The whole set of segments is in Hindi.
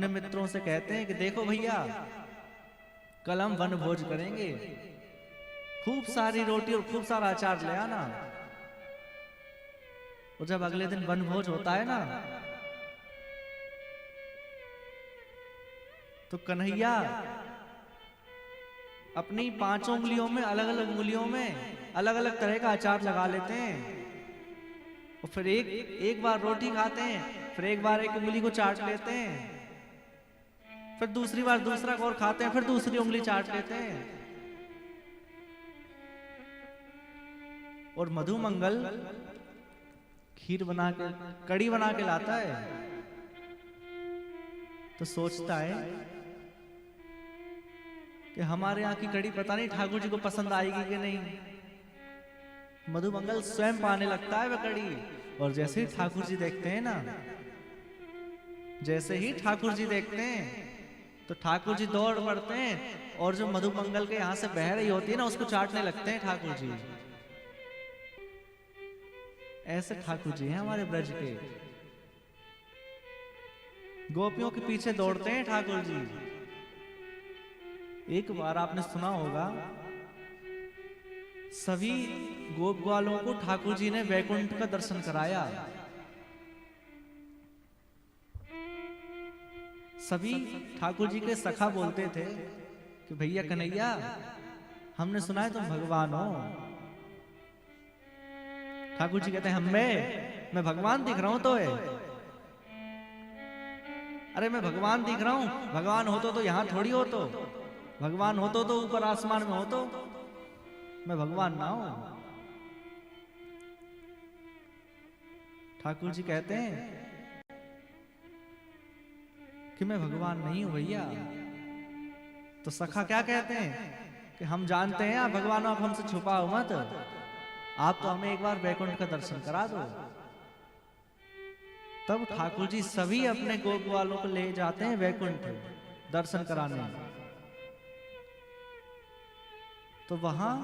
अपने मित्रों से कहते हैं कि देखो भैया, कल हम वन भोज करेंगे, खूब सारी रोटी और खूब सारा अचार ले आना। और जब अगले दिन वन भोज होता है ना, तो कन्हैया अपनी 5 उंगलियों में, अलग अलग उंगलियों में अलग अलग तरह का अचार लगा लेते हैं। और फिर एक बार रोटी खाते हैं, फिर एक बार एक उंगली को चाट लेते हैं, फिर दूसरी बार दूसरा और खाते हैं, फिर दूसरी उंगली चाट लेते हैं। और मधुमंगल खीर बना के, कड़ी बना के लाता है, तो सोचता है कि हमारे यहाँ की कड़ी पता नहीं ठाकुर जी को पसंद आएगी कि नहीं। मधुमंगल स्वयं पाने लगता है वह कड़ी। और जैसे ही ठाकुर जी देखते हैं ना, जैसे ही ठाकुर जी देखते हैं तो ठाकुर जी दौड़ पड़ते हैं, और जो मधुमंगल के यहाँ से बह रही होती है ना, उसको चाटने लगते हैं ठाकुर जी। ऐसे ठाकुर जी हैं हमारे ब्रज के। गोपियों के पीछे दौड़ते हैं ठाकुर जी। एक बार आपने सुना होगा, सभी गोप ग्वालों को ठाकुर जी ने वैकुंठ का दर्शन कराया। सभी ठाकुर जी के सखा बोलते थे कि भैया कन्हैया, हमने सुना है तुम भगवान हो। ठाकुर जी कहते हैं मैं भगवान दिख रहा हूं तो है। अरे मैं भगवान दिख रहा हूं, भगवान होतो तो यहां थोड़ी हो, तो भगवान होतो तो ऊपर आसमान में हो, तो मैं भगवान ना हूं। ठाकुर जी कहते हैं कि मैं भगवान नहीं हूं भैया। तो सखा क्या कहते हैं कि हम जानते हैं आप भगवान हो, आप हमसे छुपाओ मत, आप तो हमें एक बार वैकुंठ का दर्शन करा दो। तब ठाकुर जी सभी अपने गोप वालों को ले जाते हैं वैकुंठ दर्शन कराने। तो वहां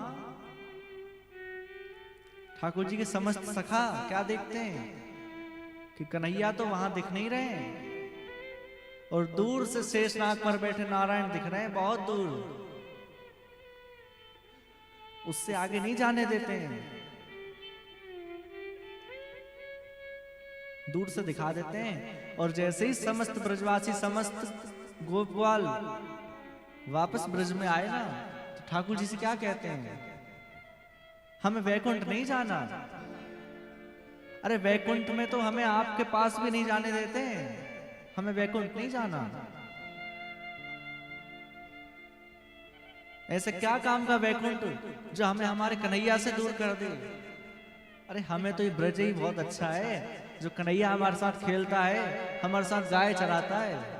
ठाकुर जी के समस्त सखा क्या देखते हैं कि कन्हैया तो वहां दिख नहीं रहे हैं, और दूर से शेषनाग पर बैठे नारायण दिख रहे हैं, बहुत दूर, उससे आगे नहीं जाने देते हैं, दूर से दिखा देते हैं। और जैसे ही समस्त ब्रजवासी, समस्त गोपवाल वापस ब्रज में आए ना, तो ठाकुर जी से क्या कहते हैं, हमें वैकुंठ नहीं जाना। अरे वैकुंठ में तो हमें आपके पास भी नहीं जाने देते हैं, हमें वैकुंठ नहीं जाना। ऐसे क्या काम का वैकुंठ जो हमें हमारे कन्हैया से दूर कर दे। अरे हमें तो ये ब्रज ही बहुत अच्छा है, जो कन्हैया हमारे साथ खेलता है, हमारे साथ गाय चराता है।